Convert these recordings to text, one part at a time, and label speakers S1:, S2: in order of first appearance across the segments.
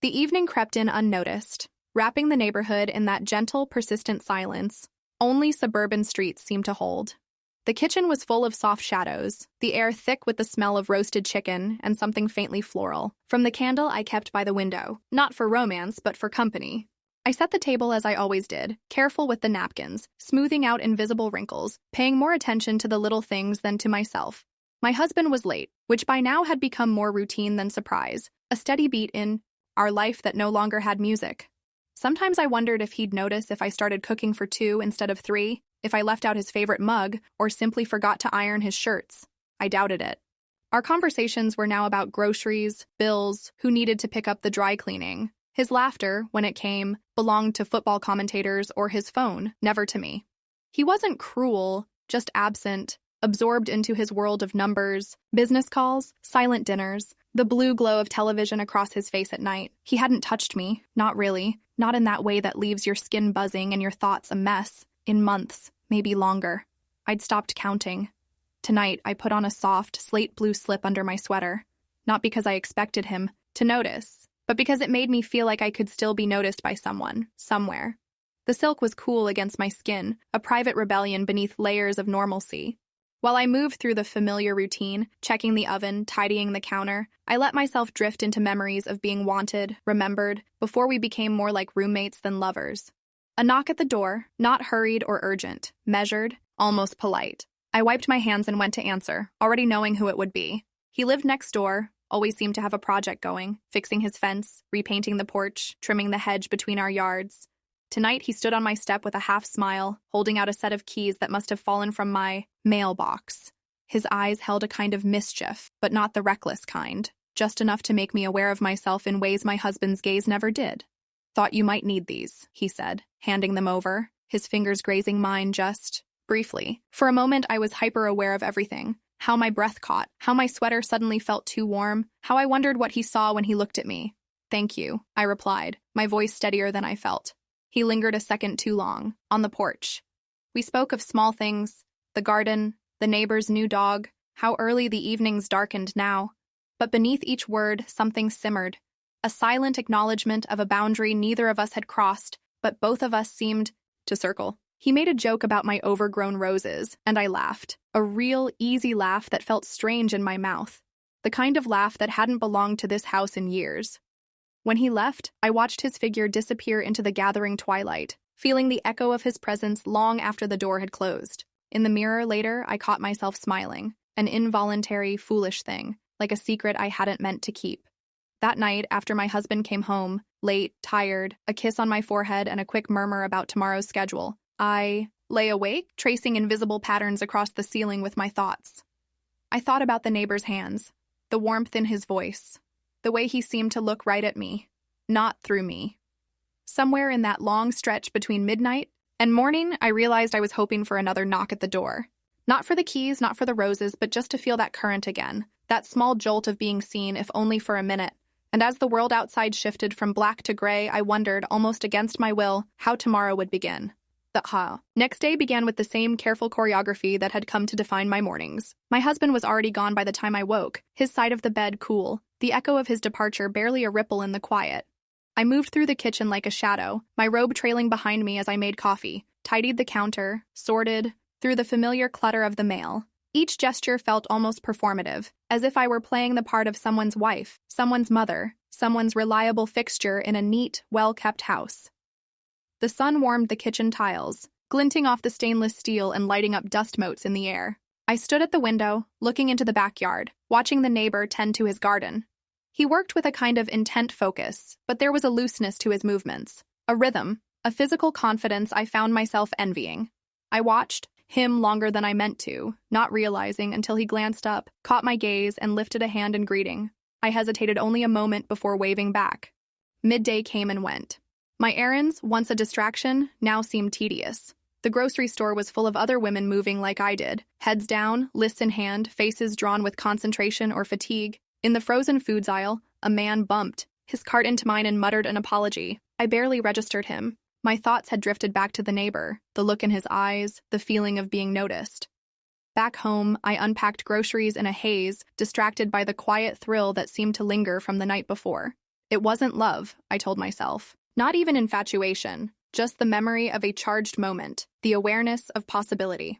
S1: The evening crept in unnoticed, wrapping the neighborhood in that gentle, persistent silence only suburban streets seemed to hold. The kitchen was full of soft shadows, the air thick with the smell of roasted chicken and something faintly floral, from the candle I kept by the window, not for romance but for company. I set the table as I always did, careful with the napkins, smoothing out invisible wrinkles, paying more attention to the little things than to myself. My husband was late, which by now had become more routine than surprise, a steady beat in our life that no longer had music. Sometimes I wondered if he'd notice if I started cooking for 2 instead of 3, if I left out his favorite mug, or simply forgot to iron his shirts. I doubted it. Our conversations were now about groceries, bills, who needed to pick up the dry cleaning. His laughter, when it came, belonged to football commentators or his phone, never to me. He wasn't cruel, just absent, absorbed into his world of numbers, business calls, silent dinners, the blue glow of television across his face at night. He hadn't touched me, not really, not in that way that leaves your skin buzzing and your thoughts a mess, in months, maybe longer. I'd stopped counting. Tonight, I put on a soft, slate blue slip under my sweater, not because I expected him to notice, but because it made me feel like I could still be noticed by someone, somewhere. The silk was cool against my skin, a private rebellion beneath layers of normalcy. While I moved through the familiar routine, checking the oven, tidying the counter, I let myself drift into memories of being wanted, remembered, before we became more like roommates than lovers. A knock at the door, not hurried or urgent, measured, almost polite. I wiped my hands and went to answer, already knowing who it would be. He lived next door, always seemed to have a project going, fixing his fence, repainting the porch, trimming the hedge between our yards. Tonight, he stood on my step with a half smile, holding out a set of keys that must have fallen from my mailbox. His eyes held a kind of mischief, but not the reckless kind, just enough to make me aware of myself in ways my husband's gaze never did. "Thought you might need these," he said, handing them over, his fingers grazing mine just briefly. For a moment, I was hyper-aware of everything. How my breath caught, how my sweater suddenly felt too warm, how I wondered what he saw when he looked at me. "Thank you," I replied, my voice steadier than I felt. He lingered a second too long, on the porch. We spoke of small things, the garden, the neighbor's new dog, how early the evenings darkened now. But beneath each word, something simmered, a silent acknowledgement of a boundary neither of us had crossed, but both of us seemed to circle. He made a joke about my overgrown roses, and I laughed, a real, easy laugh that felt strange in my mouth, the kind of laugh that hadn't belonged to this house in years. When he left, I watched his figure disappear into the gathering twilight, feeling the echo of his presence long after the door had closed. In the mirror later, I caught myself smiling, an involuntary, foolish thing, like a secret I hadn't meant to keep. That night, after my husband came home, late, tired, a kiss on my forehead and a quick murmur about tomorrow's schedule, I lay awake, tracing invisible patterns across the ceiling with my thoughts. I thought about the neighbor's hands, the warmth in his voice, the way he seemed to look right at me, not through me. Somewhere in that long stretch between midnight and morning, I realized I was hoping for another knock at the door. Not for the keys, not for the roses, but just to feel that current again, that small jolt of being seen, if only for a minute. And as the world outside shifted from black to gray, I wondered, almost against my will, how tomorrow would begin. The next day began with the same careful choreography that had come to define my mornings. My husband was already gone by the time I woke, his side of the bed cool, the echo of his departure barely a ripple in the quiet. I moved through the kitchen like a shadow, my robe trailing behind me as I made coffee, tidied the counter, sorted through the familiar clutter of the mail. Each gesture felt almost performative, as if I were playing the part of someone's wife, someone's mother, someone's reliable fixture in a neat, well-kept house. The sun warmed the kitchen tiles, glinting off the stainless steel and lighting up dust motes in the air. I stood at the window, looking into the backyard, watching the neighbor tend to his garden. He worked with a kind of intent focus, but there was a looseness to his movements, a rhythm, a physical confidence I found myself envying. I watched him longer than I meant to, not realizing until he glanced up, caught my gaze, and lifted a hand in greeting. I hesitated only a moment before waving back. Midday came and went. My errands, once a distraction, now seemed tedious. The grocery store was full of other women moving like I did, heads down, lists in hand, faces drawn with concentration or fatigue. In the frozen foods aisle, a man bumped his cart into mine and muttered an apology. I barely registered him. My thoughts had drifted back to the neighbor, the look in his eyes, the feeling of being noticed. Back home, I unpacked groceries in a haze, distracted by the quiet thrill that seemed to linger from the night before. It wasn't love, I told myself. Not even infatuation, just the memory of a charged moment, the awareness of possibility.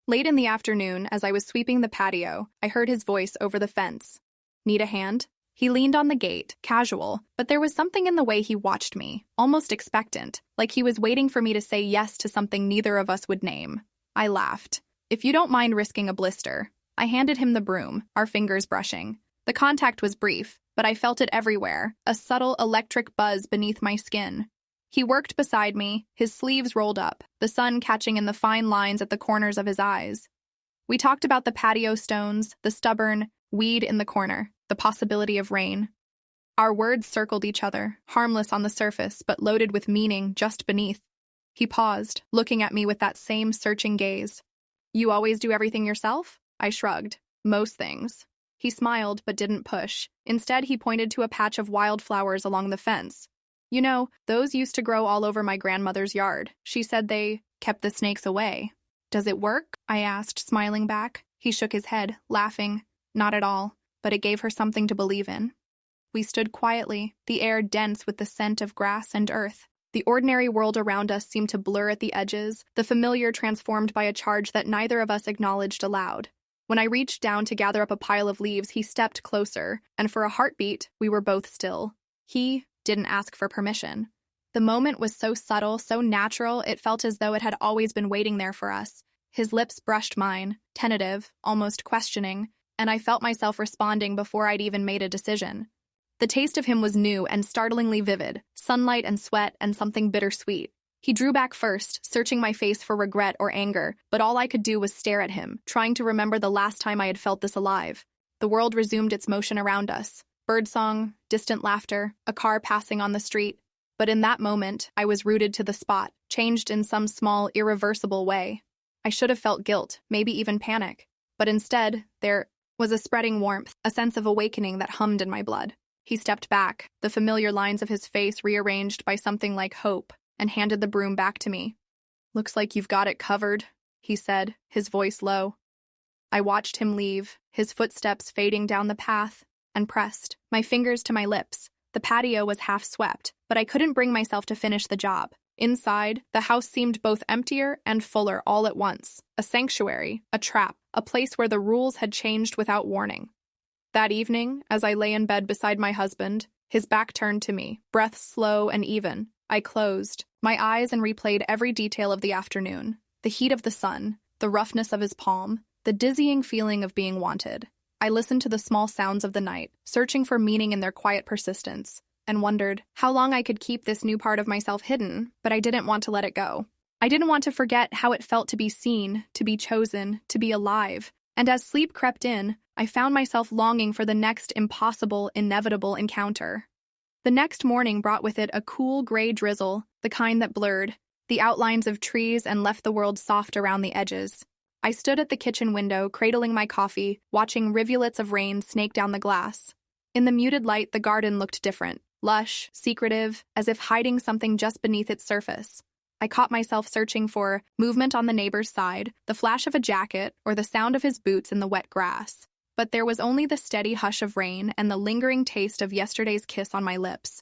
S1: Late in the afternoon, as I was sweeping the patio, I heard his voice over the fence. Need a hand? He leaned on the gate, casual, but there was something in the way he watched me, almost expectant, like he was waiting for me to say yes to something neither of us would name. I laughed. If you don't mind risking a blister. I handed him the broom, our fingers brushing. The contact was brief, but I felt it everywhere, a subtle electric buzz beneath my skin. He worked beside me, his sleeves rolled up, the sun catching in the fine lines at the corners of his eyes. We talked about the patio stones, the stubborn weed in the corner, the possibility of rain. Our words circled each other, harmless on the surface, but loaded with meaning just beneath. He paused, looking at me with that same searching gaze. You always do everything yourself? I shrugged. Most things. He smiled, but didn't push. Instead, he pointed to a patch of wildflowers along the fence. You know, those used to grow all over my grandmother's yard. She said they kept the snakes away. Does it work? I asked, smiling back. He shook his head, laughing. Not at all, but it gave her something to believe in. We stood quietly, the air dense with the scent of grass and earth. The ordinary world around us seemed to blur at the edges, the familiar transformed by a charge that neither of us acknowledged aloud. When I reached down to gather up a pile of leaves, he stepped closer, and for a heartbeat, we were both still. He didn't ask for permission. The moment was so subtle, so natural, it felt as though it had always been waiting there for us. His lips brushed mine, tentative, almost questioning, and I felt myself responding before I'd even made a decision. The taste of him was new and startlingly vivid, sunlight and sweat and something bittersweet. He drew back first, searching my face for regret or anger, but all I could do was stare at him, trying to remember the last time I had felt this alive. The world resumed its motion around us. Birdsong, distant laughter, a car passing on the street. But in that moment, I was rooted to the spot, changed in some small, irreversible way. I should have felt guilt, maybe even panic. But instead, there was a spreading warmth, a sense of awakening that hummed in my blood. He stepped back, the familiar lines of his face rearranged by something like hope, and handed the broom back to me. Looks like you've got it covered, he said, his voice low. I watched him leave, his footsteps fading down the path, and pressed, my fingers to my lips. The patio was half swept, but I couldn't bring myself to finish the job. Inside, the house seemed both emptier and fuller all at once. A sanctuary, a trap, a place where the rules had changed without warning. That evening, as I lay in bed beside my husband, his back turned to me, breath slow and even, I closed my eyes and replayed every detail of the afternoon. The heat of the sun, the roughness of his palm, the dizzying feeling of being wanted. I listened to the small sounds of the night, searching for meaning in their quiet persistence, and wondered how long I could keep this new part of myself hidden, but I didn't want to let it go. I didn't want to forget how it felt to be seen, to be chosen, to be alive. And as sleep crept in, I found myself longing for the next impossible, inevitable encounter. The next morning brought with it a cool gray drizzle, the kind that blurred the outlines of trees and left the world soft around the edges. I stood at the kitchen window, cradling my coffee, watching rivulets of rain snake down the glass. In the muted light, the garden looked different, lush, secretive, as if hiding something just beneath its surface. I caught myself searching for movement on the neighbor's side, the flash of a jacket, or the sound of his boots in the wet grass. But there was only the steady hush of rain and the lingering taste of yesterday's kiss on my lips.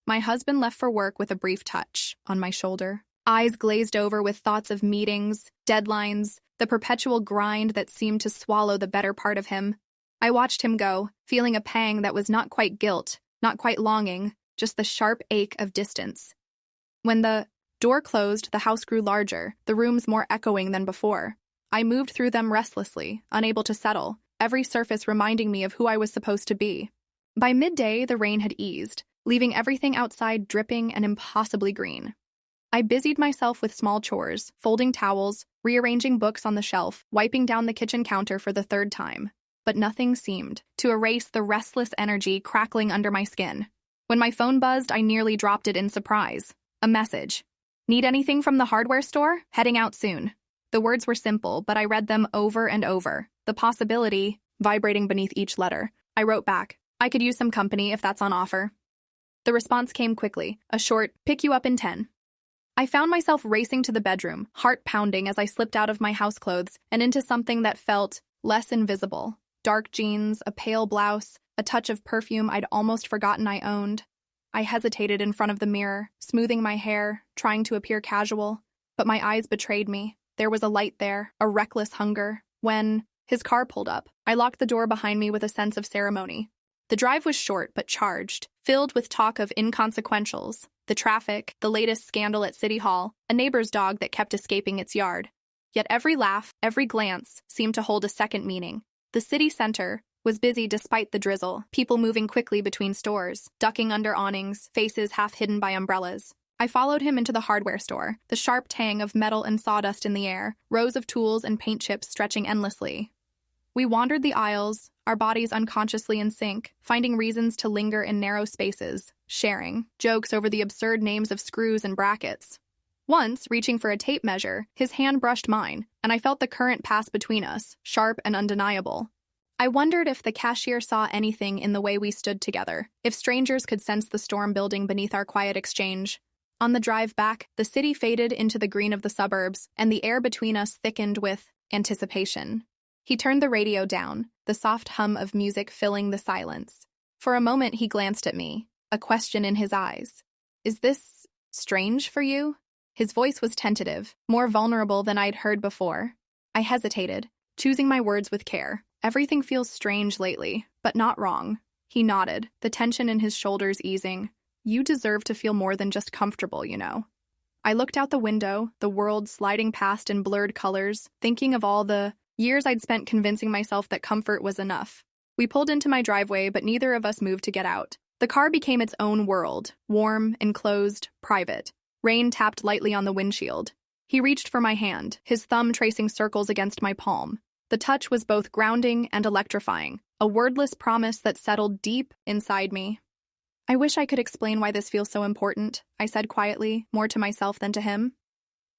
S1: My husband left for work with a brief touch on my shoulder, eyes glazed over with thoughts of meetings, deadlines, the perpetual grind that seemed to swallow the better part of him. I watched him go, feeling a pang that was not quite guilt, not quite longing, just the sharp ache of distance. When the door closed, the house grew larger, the rooms more echoing than before. I moved through them restlessly, unable to settle, every surface reminding me of who I was supposed to be. By midday, the rain had eased, leaving everything outside dripping and impossibly green. I busied myself with small chores, folding towels, rearranging books on the shelf, wiping down the kitchen counter for the third time. But nothing seemed to erase the restless energy crackling under my skin. When my phone buzzed, I nearly dropped it in surprise. A message. Need anything from the hardware store? Heading out soon. The words were simple, but I read them over and over. The possibility vibrating beneath each letter. I wrote back, I could use some company if that's on offer. The response came quickly, a short, pick you up in 10. I found myself racing to the bedroom, heart pounding as I slipped out of my houseclothes and into something that felt less invisible. Dark jeans, a pale blouse, a touch of perfume I'd almost forgotten I owned. I hesitated in front of the mirror, smoothing my hair, trying to appear casual. But my eyes betrayed me. There was a light there, a reckless hunger. When his car pulled up, I locked the door behind me with a sense of ceremony. The drive was short but charged, filled with talk of inconsequentials, the traffic, the latest scandal at City Hall, a neighbor's dog that kept escaping its yard. Yet every laugh, every glance, seemed to hold a second meaning. The city center was busy despite the drizzle, people moving quickly between stores, ducking under awnings, faces half hidden by umbrellas. I followed him into the hardware store, the sharp tang of metal and sawdust in the air, rows of tools and paint chips stretching endlessly. We wandered the aisles, our bodies unconsciously in sync, finding reasons to linger in narrow spaces, sharing jokes over the absurd names of screws and brackets. Once, reaching for a tape measure, his hand brushed mine, and I felt the current pass between us, sharp and undeniable. I wondered if the cashier saw anything in the way we stood together, if strangers could sense the storm building beneath our quiet exchange. On the drive back, the city faded into the green of the suburbs, and the air between us thickened with anticipation. He turned the radio down, the soft hum of music filling the silence. For a moment he glanced at me, a question in his eyes. "Is this strange for you?" His voice was tentative, more vulnerable than I'd heard before. I hesitated, choosing my words with care. "Everything feels strange lately, but not wrong." He nodded, the tension in his shoulders easing. "You deserve to feel more than just comfortable, you know." I looked out the window, the world sliding past in blurred colors, thinking of all the years I'd spent convincing myself that comfort was enough. We pulled into my driveway, but neither of us moved to get out. The car became its own world, warm, enclosed, private. Rain tapped lightly on the windshield. He reached for my hand, his thumb tracing circles against my palm. The touch was both grounding and electrifying, a wordless promise that settled deep inside me. "I wish I could explain why this feels so important," I said quietly, more to myself than to him.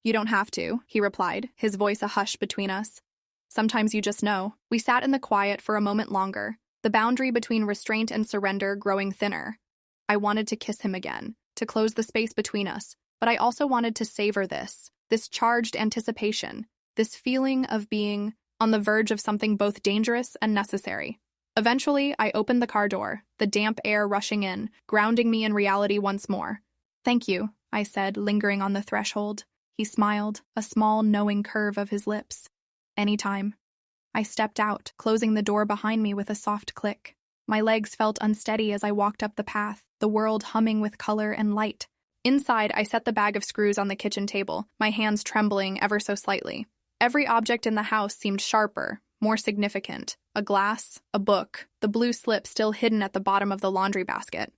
S1: "You don't have to," he replied, his voice a hush between us. "Sometimes you just know." We sat in the quiet for a moment longer, the boundary between restraint and surrender growing thinner. I wanted to kiss him again, to close the space between us, but I also wanted to savor this charged anticipation, this feeling of being on the verge of something both dangerous and necessary. Eventually, I opened the car door, the damp air rushing in, grounding me in reality once more. "Thank you," I said, lingering on the threshold. He smiled, a small, knowing curve of his lips. "Anytime." I stepped out, closing the door behind me with a soft click. My legs felt unsteady as I walked up the path, the world humming with color and light. Inside, I set the bag of screws on the kitchen table, my hands trembling ever so slightly. Every object in the house seemed sharper, more significant. A glass, a book, the blue slip still hidden at the bottom of the laundry basket.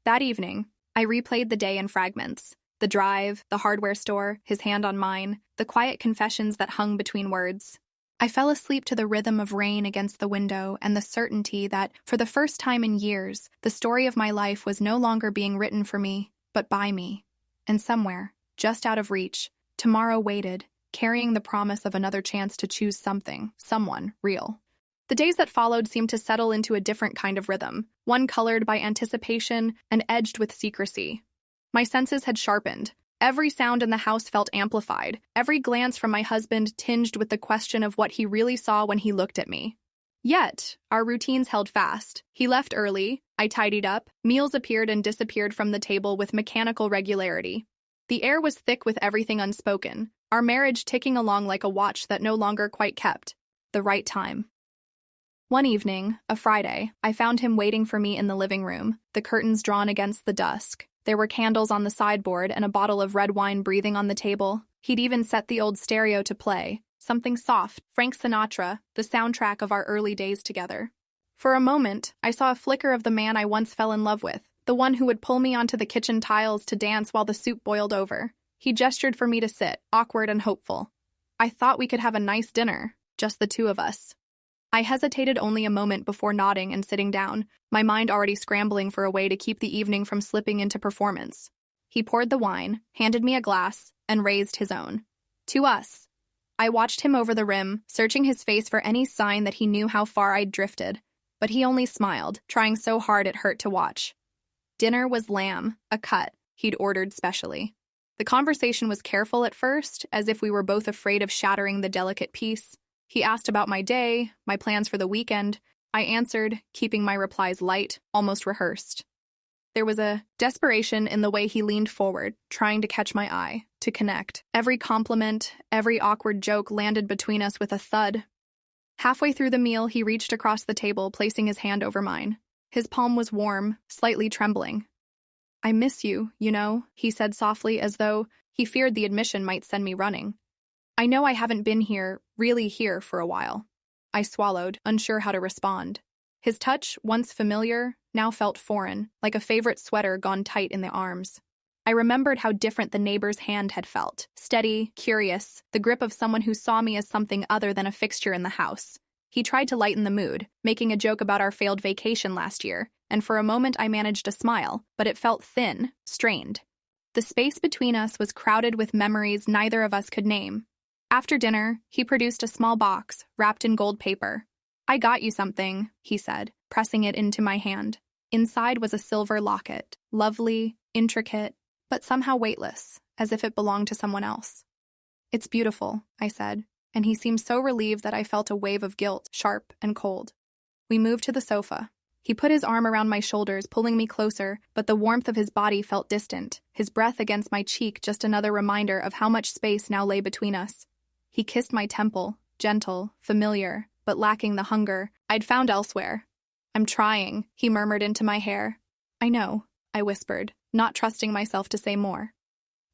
S1: That evening, I replayed the day in fragments. The drive, the hardware store, his hand on mine, the quiet confessions that hung between words. I fell asleep to the rhythm of rain against the window and the certainty that, for the first time in years, the story of my life was no longer being written for me, but by me. And somewhere, just out of reach, tomorrow waited, carrying the promise of another chance to choose something, someone, real. The days that followed seemed to settle into a different kind of rhythm, one colored by anticipation and edged with secrecy. My senses had sharpened. Every sound in the house felt amplified, every glance from my husband tinged with the question of what he really saw when he looked at me. Yet, our routines held fast. He left early, I tidied up, meals appeared and disappeared from the table with mechanical regularity. The air was thick with everything unspoken, our marriage ticking along like a watch that no longer quite kept the right time. One evening, a Friday, I found him waiting for me in the living room, the curtains drawn against the dusk. There were candles on the sideboard and a bottle of red wine breathing on the table. He'd even set the old stereo to play, something soft, Frank Sinatra, the soundtrack of our early days together. For a moment, I saw a flicker of the man I once fell in love with, the one who would pull me onto the kitchen tiles to dance while the soup boiled over. He gestured for me to sit, awkward and hopeful. I thought we could have a nice dinner, just the two of us. I hesitated only a moment before nodding and sitting down, my mind already scrambling for a way to keep the evening from slipping into performance. He poured the wine, handed me a glass, and raised his own. "To us." I watched him over the rim, searching his face for any sign that he knew how far I'd drifted, but he only smiled, trying so hard it hurt to watch. Dinner was lamb, a cut, he'd ordered specially. The conversation was careful at first, as if we were both afraid of shattering the delicate peace. He asked about my day, my plans for the weekend, I answered, keeping my replies light, almost rehearsed. There was a desperation in the way he leaned forward, trying to catch my eye, to connect. Every compliment, every awkward joke landed between us with a thud. Halfway through the meal, he reached across the table, placing his hand over mine. His palm was warm, slightly trembling. "I miss you, you know," he said softly, as though he feared the admission might send me running. "I know I haven't been here, really here, for a while." I swallowed, unsure how to respond. His touch, once familiar, now felt foreign, like a favorite sweater gone tight in the arms. I remembered how different the neighbor's hand had felt. Steady, curious, the grip of someone who saw me as something other than a fixture in the house. He tried to lighten the mood, making a joke about our failed vacation last year, and for a moment I managed a smile, but it felt thin, strained. The space between us was crowded with memories neither of us could name. After dinner, he produced a small box, wrapped in gold paper. "I got you something," he said, pressing it into my hand. Inside was a silver locket, lovely, intricate, but somehow weightless, as if it belonged to someone else. "It's beautiful," I said, and he seemed so relieved that I felt a wave of guilt, sharp and cold. We moved to the sofa. He put his arm around my shoulders, pulling me closer, but the warmth of his body felt distant, his breath against my cheek just another reminder of how much space now lay between us. He kissed my temple, gentle, familiar, but lacking the hunger I'd found elsewhere. "I'm trying," he murmured into my hair. "I know," I whispered, not trusting myself to say more.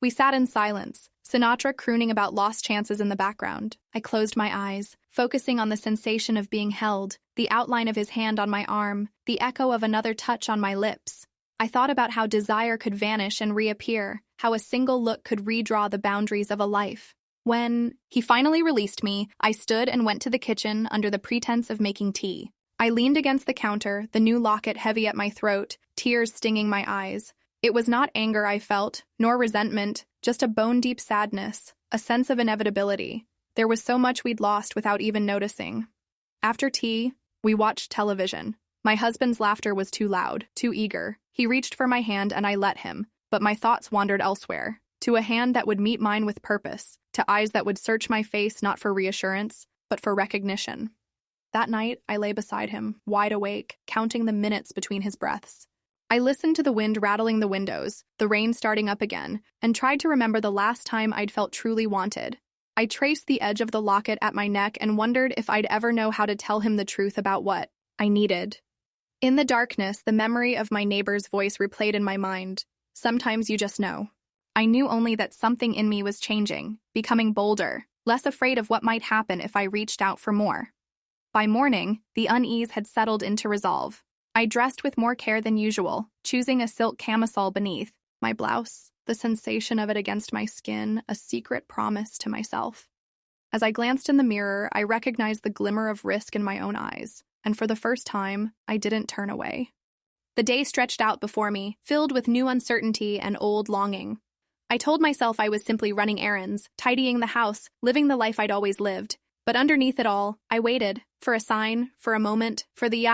S1: We sat in silence, Sinatra crooning about lost chances in the background. I closed my eyes, focusing on the sensation of being held, the outline of his hand on my arm, the echo of another touch on my lips. I thought about how desire could vanish and reappear, how a single look could redraw the boundaries of a life. When he finally released me, I stood and went to the kitchen under the pretense of making tea. I leaned against the counter, the new locket heavy at my throat, tears stinging my eyes. It was not anger I felt, nor resentment, just a bone-deep sadness, a sense of inevitability. There was so much we'd lost without even noticing. After tea, we watched television. My husband's laughter was too loud, too eager. He reached for my hand and I let him, but my thoughts wandered elsewhere, to a hand that would meet mine with purpose, to eyes that would search my face not for reassurance, but for recognition. That night, I lay beside him, wide awake, counting the minutes between his breaths. I listened to the wind rattling the windows, the rain starting up again, and tried to remember the last time I'd felt truly wanted. I traced the edge of the locket at my neck and wondered if I'd ever know how to tell him the truth about what I needed. In the darkness, the memory of my neighbor's voice replayed in my mind. Sometimes you just know. I knew only that something in me was changing, becoming bolder, less afraid of what might happen if I reached out for more. By morning, the unease had settled into resolve. I dressed with more care than usual, choosing a silk camisole beneath. My blouse, the sensation of it against my skin, a secret promise to myself. As I glanced in the mirror, I recognized the glimmer of risk in my own eyes, and for the first time, I didn't turn away. The day stretched out before me, filled with new uncertainty and old longing. I told myself I was simply running errands, tidying the house, living the life I'd always lived. But underneath it all, I waited, for a sign, for a moment, for the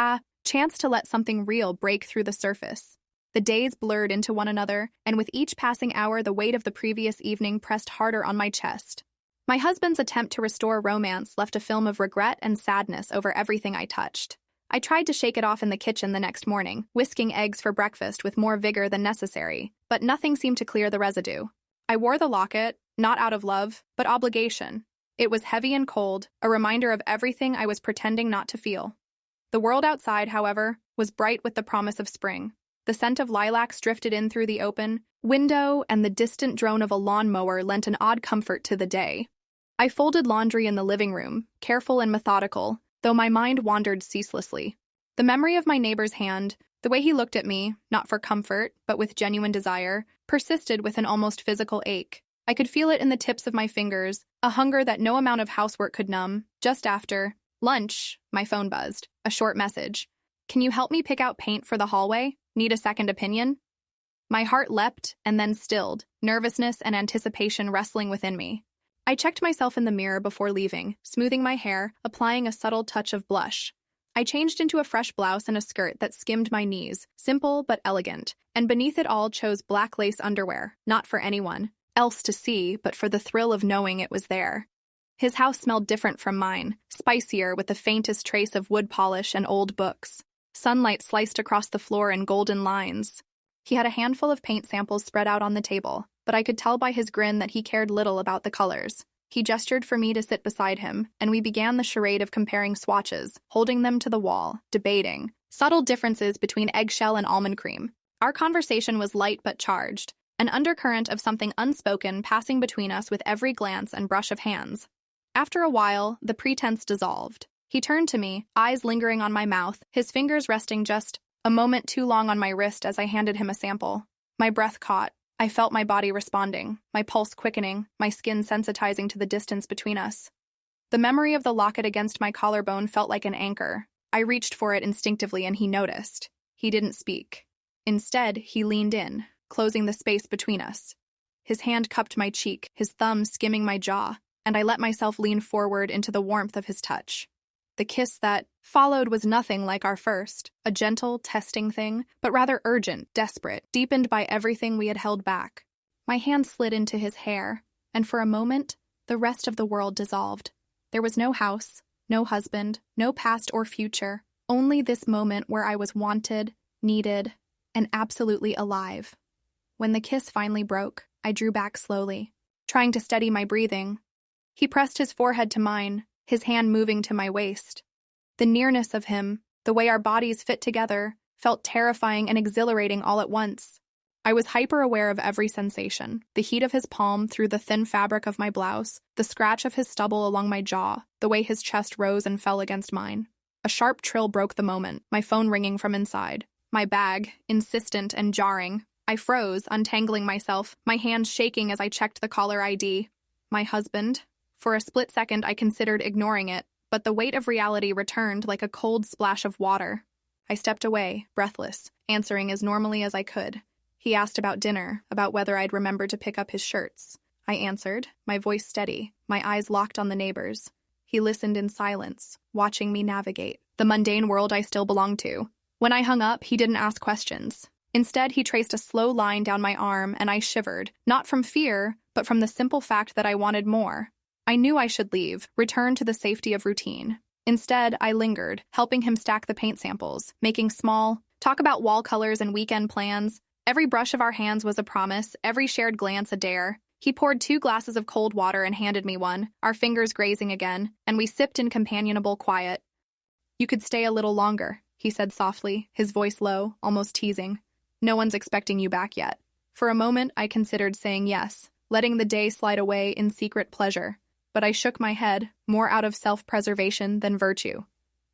S1: chance to let something real break through the surface. The days blurred into one another, and with each passing hour the weight of the previous evening pressed harder on my chest. My husband's attempt to restore romance left a film of regret and sadness over everything I touched. I tried to shake it off in the kitchen the next morning, whisking eggs for breakfast with more vigor than necessary, but nothing seemed to clear the residue. I wore the locket, not out of love, but obligation. It was heavy and cold, a reminder of everything I was pretending not to feel. The world outside, however, was bright with the promise of spring. The scent of lilacs drifted in through the open window, and the distant drone of a lawnmower lent an odd comfort to the day. I folded laundry in the living room, careful and methodical, though my mind wandered ceaselessly. The memory of my neighbor's hand, the way he looked at me, not for comfort, but with genuine desire, persisted with an almost physical ache. I could feel it in the tips of my fingers, a hunger that no amount of housework could numb. Just after lunch, my phone buzzed. A short message. "Can you help me pick out paint for the hallway? Need a second opinion?" My heart leapt and then stilled, nervousness and anticipation wrestling within me. I checked myself in the mirror before leaving, smoothing my hair, applying a subtle touch of blush. I changed into a fresh blouse and a skirt that skimmed my knees, simple but elegant, and beneath it all chose black lace underwear, not for anyone else to see, but for the thrill of knowing it was there. His house smelled different from mine, spicier with the faintest trace of wood polish and old books. Sunlight sliced across the floor in golden lines. He had a handful of paint samples spread out on the table, but I could tell by his grin that he cared little about the colors. He gestured for me to sit beside him, and we began the charade of comparing swatches, holding them to the wall, debating subtle differences between eggshell and almond cream. Our conversation was light but charged, an undercurrent of something unspoken passing between us with every glance and brush of hands. After a while, the pretense dissolved. He turned to me, eyes lingering on my mouth, his fingers resting just a moment too long on my wrist as I handed him a sample. My breath caught. I felt my body responding, my pulse quickening, my skin sensitizing to the distance between us. The memory of the locket against my collarbone felt like an anchor. I reached for it instinctively and he noticed. He didn't speak. Instead, he leaned in, closing the space between us. His hand cupped my cheek, his thumb skimming my jaw, and I let myself lean forward into the warmth of his touch. The kiss that followed was nothing like our first, a gentle, testing thing, but rather urgent, desperate, deepened by everything we had held back. My hand slid into his hair, and for a moment, the rest of the world dissolved. There was no house, no husband, no past or future, only this moment where I was wanted, needed, and absolutely alive. When the kiss finally broke, I drew back slowly, trying to steady my breathing. He pressed his forehead to mine, his hand moving to my waist. The nearness of him, the way our bodies fit together, felt terrifying and exhilarating all at once. I was hyper-aware of every sensation, the heat of his palm through the thin fabric of my blouse, the scratch of his stubble along my jaw, the way his chest rose and fell against mine. A sharp trill broke the moment, my phone ringing from inside. My bag, insistent and jarring. I froze, untangling myself, my hands shaking as I checked the caller ID. My husband. For a split second, I considered ignoring it, but the weight of reality returned like a cold splash of water. I stepped away, breathless, answering as normally as I could. He asked about dinner, about whether I'd remembered to pick up his shirts. I answered, my voice steady, my eyes locked on the neighbors. He listened in silence, watching me navigate the mundane world I still belonged to. When I hung up, he didn't ask questions. Instead, he traced a slow line down my arm, and I shivered, not from fear, but from the simple fact that I wanted more. I knew I should leave, return to the safety of routine. Instead, I lingered, helping him stack the paint samples, making small, talk about wall colors and weekend plans. Every brush of our hands was a promise, every shared glance a dare. He poured 2 glasses of cold water and handed me one, our fingers grazing again, and we sipped in companionable quiet. "You could stay a little longer," he said softly, his voice low, almost teasing. "No one's expecting you back yet." For a moment, I considered saying yes, letting the day slide away in secret pleasure. But I shook my head, more out of self-preservation than virtue.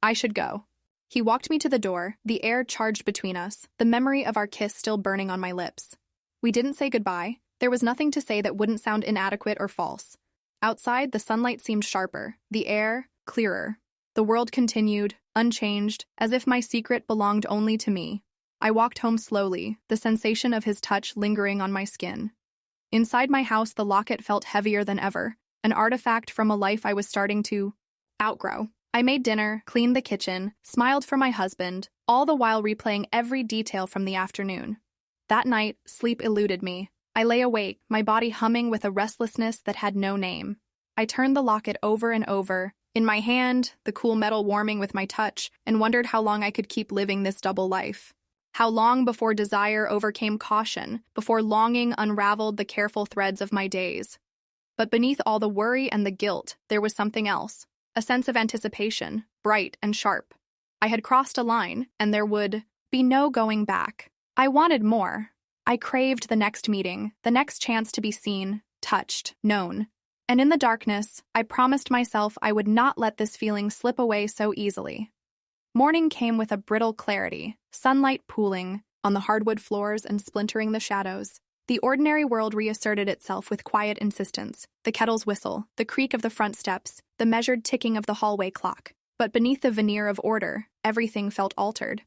S1: I should go. He walked me to the door, the air charged between us, the memory of our kiss still burning on my lips. We didn't say goodbye. There was nothing to say that wouldn't sound inadequate or false. Outside, the sunlight seemed sharper, the air clearer. The world continued, unchanged, as if my secret belonged only to me. I walked home slowly, the sensation of his touch lingering on my skin. Inside my house, the locket felt heavier than ever, an artifact from a life I was starting to outgrow. I made dinner, cleaned the kitchen, smiled for my husband, all the while replaying every detail from the afternoon. That night, sleep eluded me. I lay awake, my body humming with a restlessness that had no name. I turned the locket over and over, in my hand, the cool metal warming with my touch, and wondered how long I could keep living this double life. How long before desire overcame caution, before longing unraveled the careful threads of my days. But beneath all the worry and the guilt, there was something else, a sense of anticipation, bright and sharp. I had crossed a line, and there would be no going back. I wanted more. I craved the next meeting, the next chance to be seen, touched, known. And in the darkness, I promised myself I would not let this feeling slip away so easily. Morning came with a brittle clarity, sunlight pooling on the hardwood floors and splintering the shadows. The ordinary world reasserted itself with quiet insistence, the kettle's whistle, the creak of the front steps, the measured ticking of the hallway clock. But beneath the veneer of order, everything felt altered.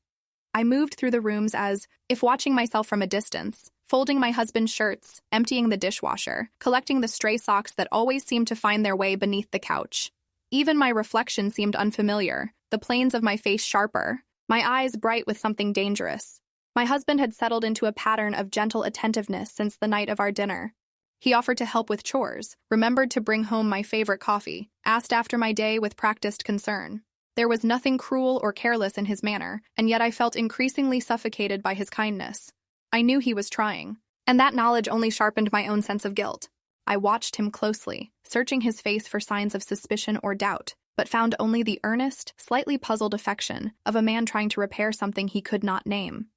S1: I moved through the rooms as if watching myself from a distance, folding my husband's shirts, emptying the dishwasher, collecting the stray socks that always seemed to find their way beneath the couch. Even my reflection seemed unfamiliar, the planes of my face sharper, my eyes bright with something dangerous. My husband had settled into a pattern of gentle attentiveness since the night of our dinner. He offered to help with chores, remembered to bring home my favorite coffee, asked after my day with practiced concern. There was nothing cruel or careless in his manner, and yet I felt increasingly suffocated by his kindness. I knew he was trying, and that knowledge only sharpened my own sense of guilt. I watched him closely, searching his face for signs of suspicion or doubt, but found only the earnest, slightly puzzled affection of a man trying to repair something he could not name.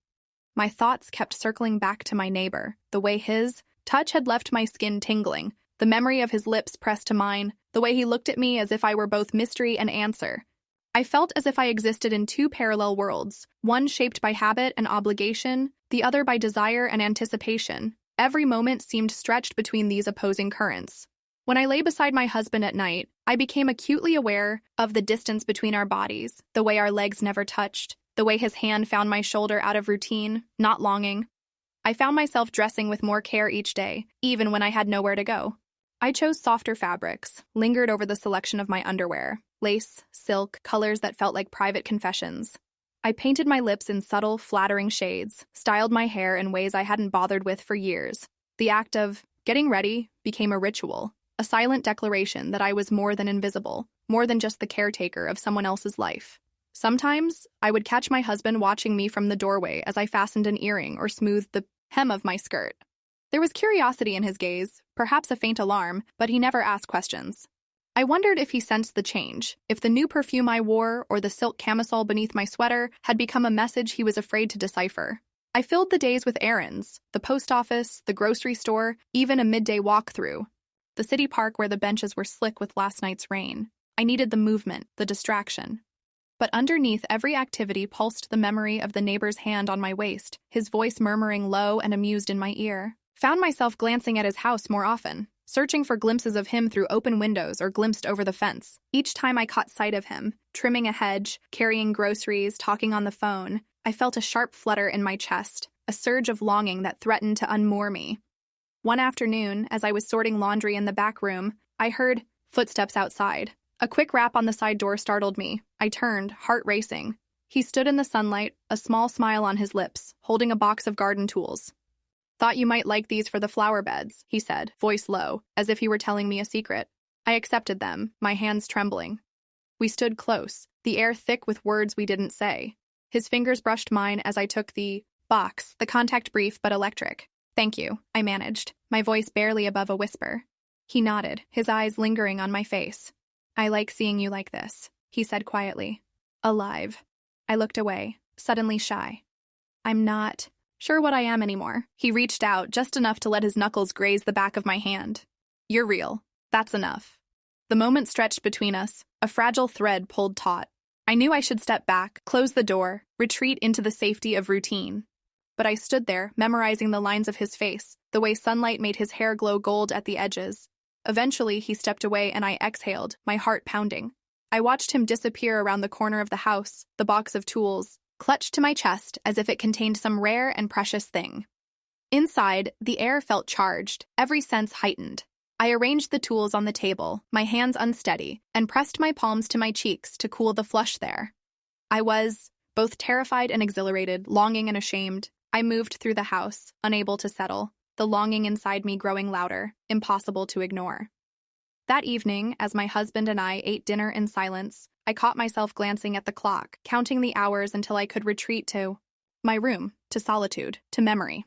S1: My thoughts kept circling back to my neighbor, the way his touch had left my skin tingling, the memory of his lips pressed to mine, the way he looked at me as if I were both mystery and answer. I felt as if I existed in two parallel worlds, one shaped by habit and obligation, the other by desire and anticipation. Every moment seemed stretched between these opposing currents. When I lay beside my husband at night, I became acutely aware of the distance between our bodies, the way our legs never touched, the way his hand found my shoulder out of routine, not longing. I found myself dressing with more care each day, even when I had nowhere to go. I chose softer fabrics, lingered over the selection of my underwear, lace, silk, colors that felt like private confessions. I painted my lips in subtle, flattering shades, styled my hair in ways I hadn't bothered with for years. The act of getting ready became a ritual, a silent declaration that I was more than invisible, more than just the caretaker of someone else's life. Sometimes, I would catch my husband watching me from the doorway as I fastened an earring or smoothed the hem of my skirt. There was curiosity in his gaze, perhaps a faint alarm, but he never asked questions. I wondered if he sensed the change, if the new perfume I wore or the silk camisole beneath my sweater had become a message he was afraid to decipher. I filled the days with errands, the post office, the grocery store, even a midday walk through the city park where the benches were slick with last night's rain. I needed the movement, the distraction. But underneath every activity pulsed the memory of the neighbor's hand on my waist, his voice murmuring low and amused in my ear. Found myself glancing at his house more often, searching for glimpses of him through open windows or glimpsed over the fence. Each time I caught sight of him, trimming a hedge, carrying groceries, talking on the phone, I felt a sharp flutter in my chest, a surge of longing that threatened to unmoor me. One afternoon, as I was sorting laundry in the back room, I heard footsteps outside. A quick rap on the side door startled me. I turned, heart racing. He stood in the sunlight, a small smile on his lips, holding a box of garden tools. "Thought you might like these for the flower beds," he said, voice low, as if he were telling me a secret. I accepted them, my hands trembling. We stood close, the air thick with words we didn't say. His fingers brushed mine as I took the box, the contact brief but electric. "Thank you," I managed, my voice barely above a whisper. He nodded, his eyes lingering on my face. "I like seeing you like this," he said quietly. "Alive." I looked away, suddenly shy. "I'm not sure what I am anymore." He reached out just enough to let his knuckles graze the back of my hand. "You're real. That's enough." The moment stretched between us, a fragile thread pulled taut. I knew I should step back, close the door, retreat into the safety of routine. But I stood there, memorizing the lines of his face, the way sunlight made his hair glow gold at the edges. Eventually, he stepped away and I exhaled, my heart pounding. I watched him disappear around the corner of the house, the box of tools, clutched to my chest as if it contained some rare and precious thing. Inside, the air felt charged, every sense heightened. I arranged the tools on the table, my hands unsteady, and pressed my palms to my cheeks to cool the flush there. I was both terrified and exhilarated, longing and ashamed. I moved through the house, unable to settle, the longing inside me growing louder, impossible to ignore. That evening, as my husband and I ate dinner in silence, I caught myself glancing at the clock, counting the hours until I could retreat to my room, to solitude, to memory.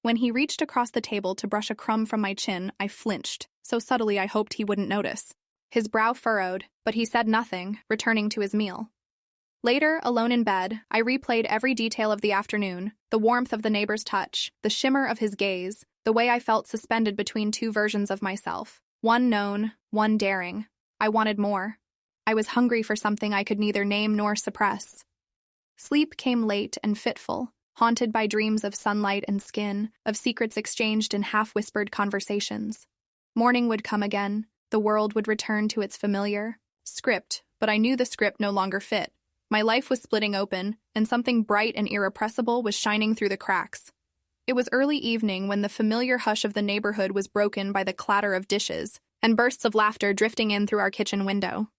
S1: When he reached across the table to brush a crumb from my chin, I flinched, so subtly I hoped he wouldn't notice. His brow furrowed, but he said nothing, returning to his meal. Later, alone in bed, I replayed every detail of the afternoon, the warmth of the neighbor's touch, the shimmer of his gaze, the way I felt suspended between two versions of myself, one known, one daring. I wanted more. I was hungry for something I could neither name nor suppress. Sleep came late and fitful, haunted by dreams of sunlight and skin, of secrets exchanged in half-whispered conversations. Morning would come again, the world would return to its familiar script, but I knew the script no longer fit. My life was splitting open, and something bright and irrepressible was shining through the cracks. It was early evening when the familiar hush of the neighborhood was broken by the clatter of dishes and bursts of laughter drifting in through our kitchen window.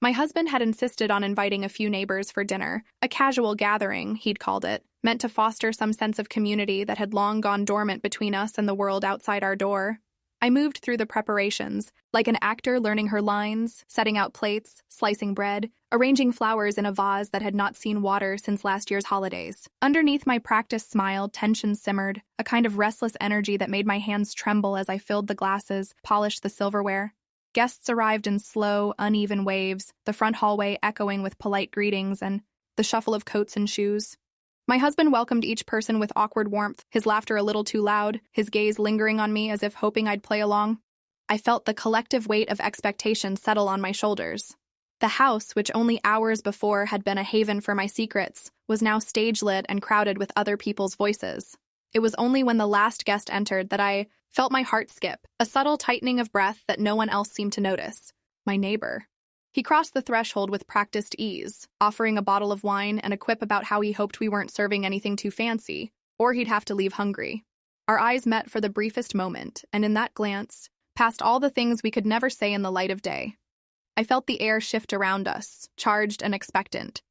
S1: My husband had insisted on inviting a few neighbors for dinner, a casual gathering, he'd called it, meant to foster some sense of community that had long gone dormant between us and the world outside our door. I moved through the preparations, like an actor learning her lines, setting out plates, slicing bread, arranging flowers in a vase that had not seen water since last year's holidays. Underneath my practiced smile, tension simmered, a kind of restless energy that made my hands tremble as I filled the glasses, polished the silverware. Guests arrived in slow, uneven waves, the front hallway echoing with polite greetings and the shuffle of coats and shoes. My husband welcomed each person with awkward warmth, his laughter a little too loud, his gaze lingering on me as if hoping I'd play along. I felt the collective weight of expectation settle on my shoulders. The house, which only hours before had been a haven for my secrets, was now stage-lit and crowded with other people's voices. It was only when the last guest entered that I felt my heart skip, a subtle tightening of breath that no one else seemed to notice. My neighbor. He crossed the threshold with practiced ease, offering a bottle of wine and a quip about how he hoped we weren't serving anything too fancy, or he'd have to leave hungry. Our eyes met for the briefest moment, and in that glance, past all the things we could never say in the light of day. I felt the air shift around us, charged and expectant.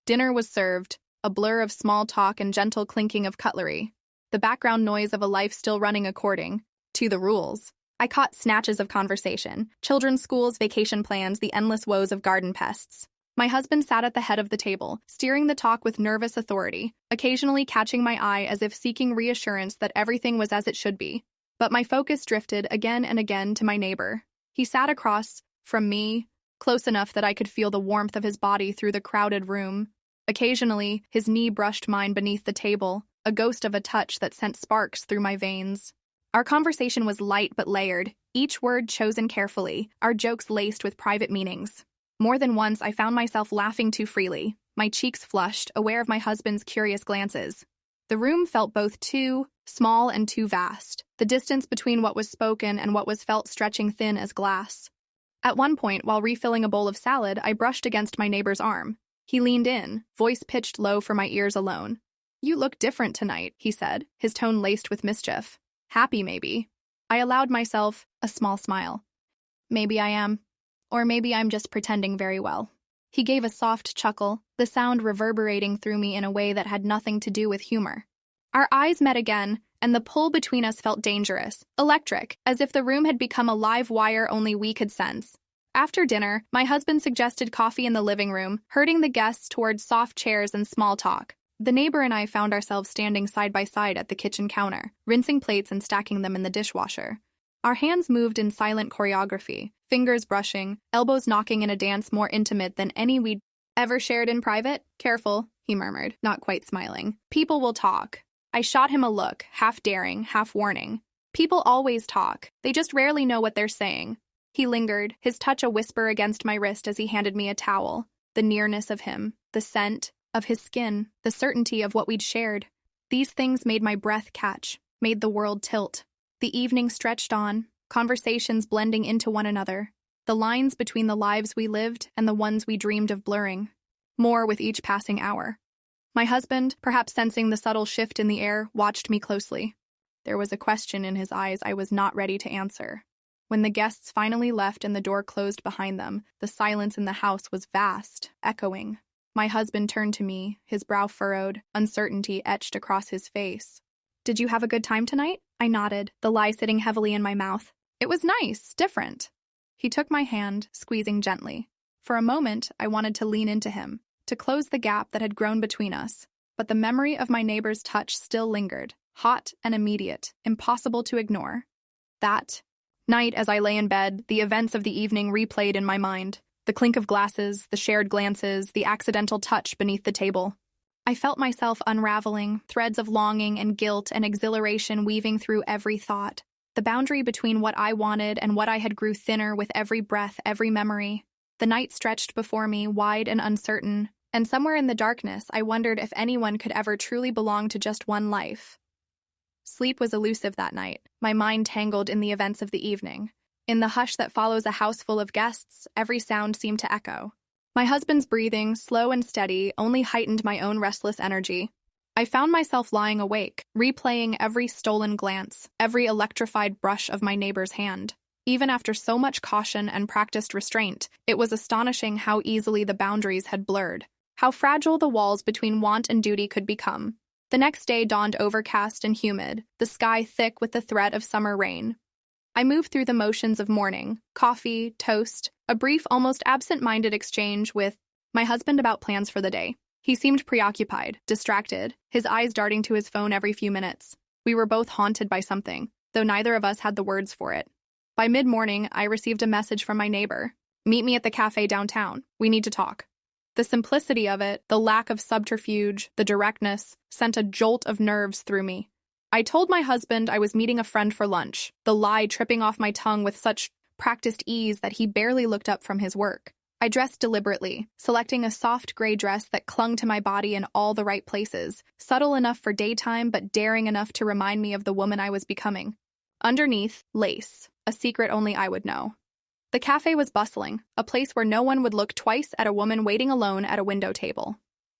S1: Dinner was served, a blur of small talk and gentle clinking of cutlery, the background noise of a life still running according to the rules. I caught snatches of conversation, children's schools, vacation plans, the endless woes of garden pests. My husband sat at the head of the table, steering the talk with nervous authority, occasionally catching my eye as if seeking reassurance that everything was as it should be. But my focus drifted again and again to my neighbor. He sat across from me, close enough that I could feel the warmth of his body through the crowded room. Occasionally, his knee brushed mine beneath the table, a ghost of a touch that sent sparks through my veins. Our conversation was light but layered, each word chosen carefully, our jokes laced with private meanings. More than once, I found myself laughing too freely, my cheeks flushed, aware of my husband's curious glances. The room felt both too small and too vast, the distance between what was spoken and what was felt stretching thin as glass. At one point, while refilling a bowl of salad, I brushed against my neighbor's arm. He leaned in, voice pitched low for my ears alone. "You look different tonight," he said, his tone laced with mischief. "Happy, maybe." I allowed myself a small smile. "Maybe I am. Or maybe I'm just pretending very well." He gave a soft chuckle, the sound reverberating through me in a way that had nothing to do with humor. Our eyes met again, and the pull between us felt dangerous, electric, as if the room had become a live wire only we could sense. After dinner, my husband suggested coffee in the living room, herding the guests towards soft chairs and small talk. The neighbor and I found ourselves standing side by side at the kitchen counter, rinsing plates and stacking them in the dishwasher. Our hands moved in silent choreography, fingers brushing, elbows knocking in a dance more intimate than any we'd ever shared in private. "Careful," he murmured, not quite smiling. "People will talk." I shot him a look, half daring, half warning. "People always talk. They just rarely know what they're saying." He lingered, his touch a whisper against my wrist as he handed me a towel. The nearness of him, the scent of his skin, the certainty of what we'd shared. These things made my breath catch, made the world tilt. The evening stretched on, conversations blending into one another, the lines between the lives we lived and the ones we dreamed of blurring. More with each passing hour. My husband, perhaps sensing the subtle shift in the air, watched me closely. There was a question in his eyes I was not ready to answer. When the guests finally left and the door closed behind them, the silence in the house was vast, echoing. My husband turned to me, his brow furrowed, uncertainty etched across his face. "Did you have a good time tonight?" I nodded, the lie sitting heavily in my mouth. "It was nice, different." He took my hand, squeezing gently. For a moment, I wanted to lean into him, to close the gap that had grown between us, but the memory of my neighbor's touch still lingered, hot and immediate, impossible to ignore. That night, as I lay in bed, the events of the evening replayed in my mind. The clink of glasses, the shared glances, the accidental touch beneath the table. I felt myself unraveling, threads of longing and guilt and exhilaration weaving through every thought. The boundary between what I wanted and what I had grew thinner with every breath, every memory. The night stretched before me, wide and uncertain, and somewhere in the darkness I wondered if anyone could ever truly belong to just one life. Sleep was elusive that night, my mind tangled in the events of the evening. In the hush that follows a house full of guests, every sound seemed to echo. My husband's breathing, slow and steady, only heightened my own restless energy. I found myself lying awake, replaying every stolen glance, every electrified brush of my neighbor's hand. Even after so much caution and practiced restraint, it was astonishing how easily the boundaries had blurred, how fragile the walls between want and duty could become. The next day dawned overcast and humid, the sky thick with the threat of summer rain. I moved through the motions of morning, coffee, toast, a brief, almost absent-minded exchange with my husband about plans for the day. He seemed preoccupied, distracted, his eyes darting to his phone every few minutes. We were both haunted by something, though neither of us had the words for it. By mid-morning, I received a message from my neighbor. "Meet me at the cafe downtown. We need to talk." The simplicity of it, the lack of subterfuge, the directness, sent a jolt of nerves through me. I told my husband I was meeting a friend for lunch, the lie tripping off my tongue with such practiced ease that he barely looked up from his work. I dressed deliberately, selecting a soft gray dress that clung to my body in all the right places, subtle enough for daytime but daring enough to remind me of the woman I was becoming. Underneath, lace, a secret only I would know. The cafe was bustling, a place where no one would look twice at a woman waiting alone at a window table.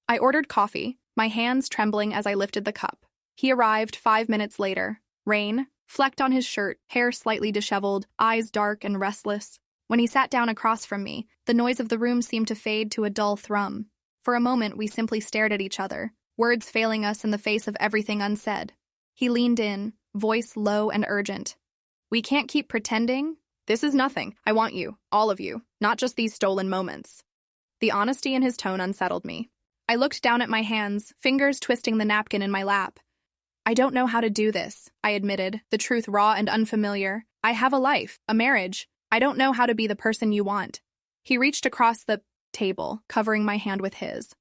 S1: I ordered coffee, my hands trembling as I lifted the cup. He arrived 5 minutes later. Rain, flecked on his shirt, hair slightly disheveled, eyes dark and restless. When he sat down across from me, the noise of the room seemed to fade to a dull thrum. For a moment, we simply stared at each other, words failing us in the face of everything unsaid. He leaned in, voice low and urgent. "We can't keep pretending. This is nothing. I want you, all of you, not just these stolen moments." The honesty in his tone unsettled me. I looked down at my hands, fingers twisting the napkin in my lap. "I don't know how to do this," I admitted, the truth raw and unfamiliar. "I have a life, a marriage. I don't know how to be the person you want." He reached across the table, covering my hand with his.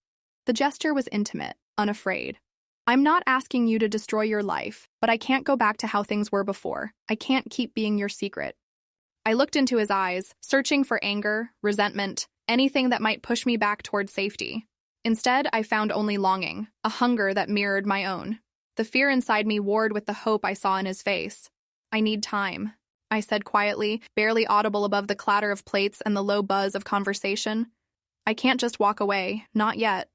S1: The gesture was intimate, unafraid. "I'm not asking you to destroy your life, but I can't go back to how things were before. I can't keep being your secret." I looked into his eyes, searching for anger, resentment, anything that might push me back toward safety. Instead, I found only longing, a hunger that mirrored my own. The fear inside me warred with the hope I saw in his face. "I need time," I said quietly, barely audible above the clatter of plates and the low buzz of conversation. "I can't just walk away, not yet."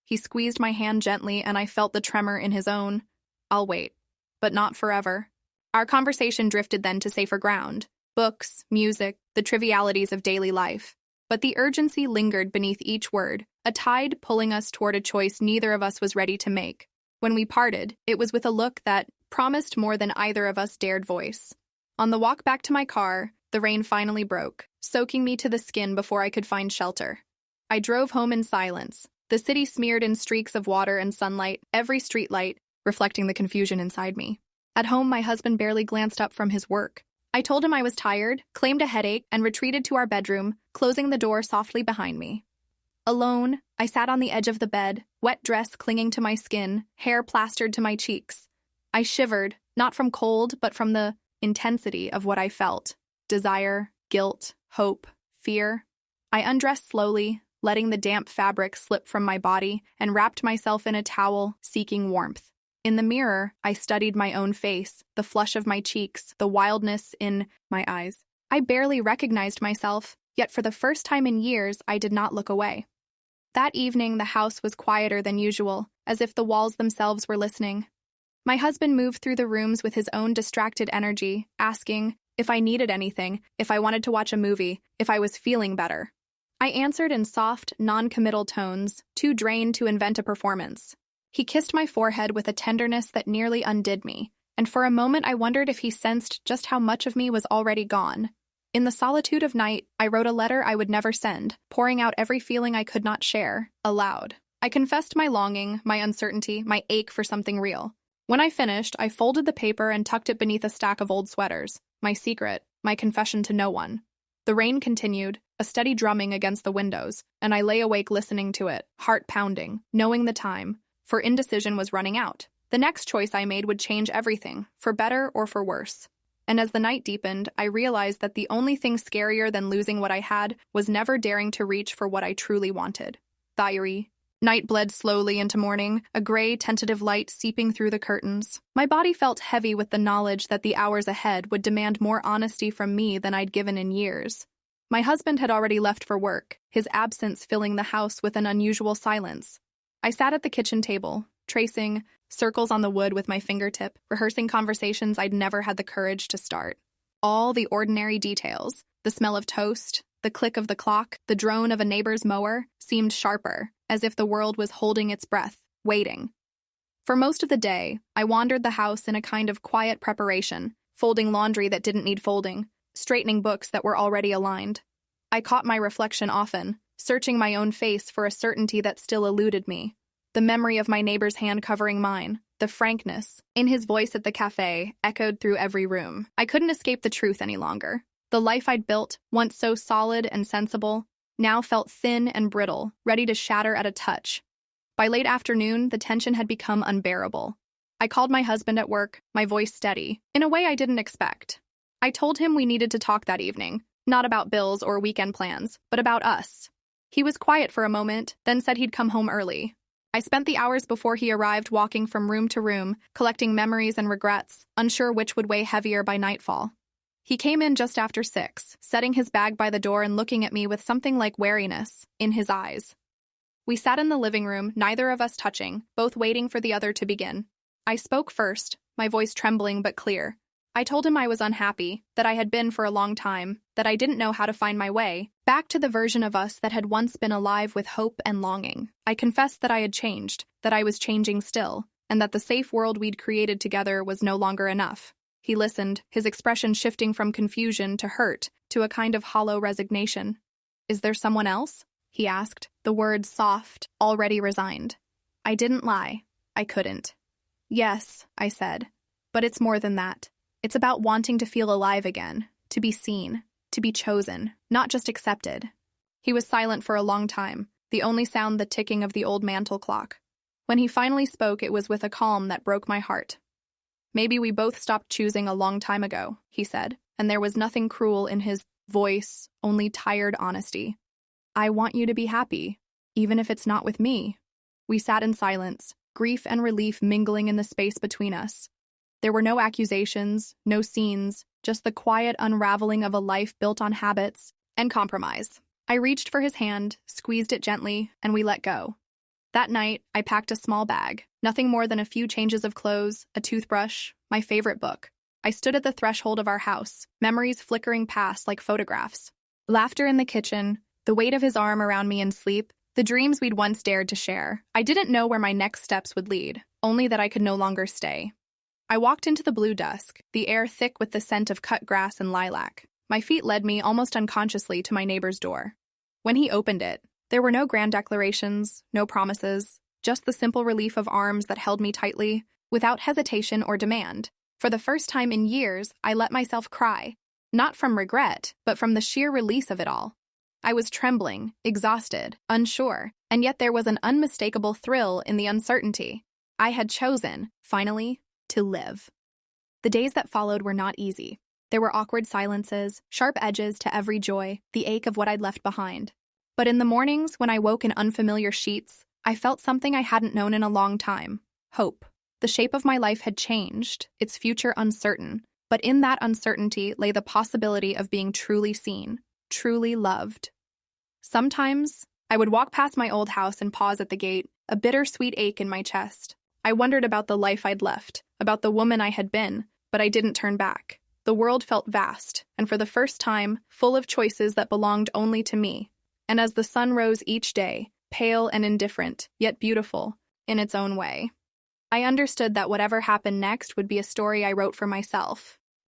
S1: He squeezed my hand gently, and I felt the tremor in his own. "I'll wait, but not forever." Our conversation drifted then to safer ground. Books, music, the trivialities of daily life. But the urgency lingered beneath each word, a tide pulling us toward a choice neither of us was ready to make. When we parted, it was with a look that promised more than either of us dared voice. On the walk back to my car, the rain finally broke, soaking me to the skin before I could find shelter. I drove home in silence, the city smeared in streaks of water and sunlight, every streetlight reflecting the confusion inside me. At home, my husband barely glanced up from his work. I told him I was tired, claimed a headache, and retreated to our bedroom, closing the door softly behind me. Alone, I sat on the edge of the bed, wet dress clinging to my skin, hair plastered to my cheeks. I shivered, not from cold, but from the intensity of what I felt. Desire, guilt, hope, fear. I undressed slowly, letting the damp fabric slip from my body, and wrapped myself in a towel, seeking warmth. In the mirror, I studied my own face, the flush of my cheeks, the wildness in my eyes. I barely recognized myself, yet for the first time in years, I did not look away. That evening, the house was quieter than usual, as if the walls themselves were listening. My husband moved through the rooms with his own distracted energy, asking if I needed anything, if I wanted to watch a movie, if I was feeling better. I answered in soft, non-committal tones, too drained to invent a performance. He kissed my forehead with a tenderness that nearly undid me, and for a moment I wondered if he sensed just how much of me was already gone. In the solitude of night, I wrote a letter I would never send, pouring out every feeling I could not share, aloud. I confessed my longing, my uncertainty, my ache for something real. When I finished, I folded the paper and tucked it beneath a stack of old sweaters, my secret, my confession to no one. The rain continued, a steady drumming against the windows, and I lay awake listening to it, heart pounding, knowing the time, for indecision was running out. The next choice I made would change everything, for better or for worse. And as the night deepened, I realized that the only thing scarier than losing what I had was never daring to reach for what I truly wanted. Diary. Night bled slowly into morning, a gray, tentative light seeping through the curtains. My body felt heavy with the knowledge that the hours ahead would demand more honesty from me than I'd given in years. My husband had already left for work, his absence filling the house with an unusual silence. I sat at the kitchen table, tracing circles on the wood with my fingertip, rehearsing conversations I'd never had the courage to start. All the ordinary details, the smell of toast, the click of the clock, the drone of a neighbor's mower, seemed sharper, as if the world was holding its breath, waiting. For most of the day, I wandered the house in a kind of quiet preparation, folding laundry that didn't need folding, straightening books that were already aligned. I caught my reflection often, searching my own face for a certainty that still eluded me. The memory of my neighbor's hand covering mine, the frankness in his voice at the cafe, echoed through every room. I couldn't escape the truth any longer. The life I'd built, once so solid and sensible, now felt thin and brittle, ready to shatter at a touch. By late afternoon, the tension had become unbearable. I called my husband at work, my voice steady, in a way I didn't expect. I told him we needed to talk that evening, not about bills or weekend plans, but about us. He was quiet for a moment, then said he'd come home early. I spent the hours before he arrived walking from room to room, collecting memories and regrets, unsure which would weigh heavier by nightfall. He came in just after 6, setting his bag by the door and looking at me with something like wariness in his eyes. We sat in the living room, neither of us touching, both waiting for the other to begin. I spoke first, my voice trembling but clear. I told him I was unhappy, that I had been for a long time, that I didn't know how to find my way, back to the version of us that had once been alive with hope and longing. I confessed that I had changed, that I was changing still, and that the safe world we'd created together was no longer enough. He listened, his expression shifting from confusion to hurt, to a kind of hollow resignation. "Is there someone else?" he asked, the words soft, already resigned. I didn't lie. I couldn't. "Yes," I said, "but it's more than that. It's about wanting to feel alive again, to be seen, to be chosen, not just accepted." He was silent for a long time, the only sound the ticking of the old mantel clock. When he finally spoke, it was with a calm that broke my heart. "Maybe we both stopped choosing a long time ago," he said, and there was nothing cruel in his voice, only tired honesty. "I want you to be happy, even if it's not with me." We sat in silence, grief and relief mingling in the space between us. There were no accusations, no scenes, just the quiet unraveling of a life built on habits and compromise. I reached for his hand, squeezed it gently, and we let go. That night, I packed a small bag, nothing more than a few changes of clothes, a toothbrush, my favorite book. I stood at the threshold of our house, memories flickering past like photographs. Laughter in the kitchen, the weight of his arm around me in sleep, the dreams we'd once dared to share. I didn't know where my next steps would lead, only that I could no longer stay. I walked into the blue dusk, the air thick with the scent of cut grass and lilac. My feet led me almost unconsciously to my neighbor's door. When he opened it, there were no grand declarations, no promises, just the simple relief of arms that held me tightly, without hesitation or demand. For the first time in years, I let myself cry, not from regret, but from the sheer release of it all. I was trembling, exhausted, unsure, and yet there was an unmistakable thrill in the uncertainty. I had chosen, finally, to live. The days that followed were not easy. There were awkward silences, sharp edges to every joy, the ache of what I'd left behind. But in the mornings, when I woke in unfamiliar sheets, I felt something I hadn't known in a long time: hope. The shape of my life had changed, its future uncertain, but in that uncertainty lay the possibility of being truly seen, truly loved. Sometimes, I would walk past my old house and pause at the gate, a bittersweet ache in my chest. I wondered about the life I'd left, about the woman I had been, but I didn't turn back. The world felt vast, and for the first time, full of choices that belonged only to me. And as the sun rose each day, pale and indifferent, yet beautiful, in its own way, I understood that whatever happened next would be a story I wrote for myself,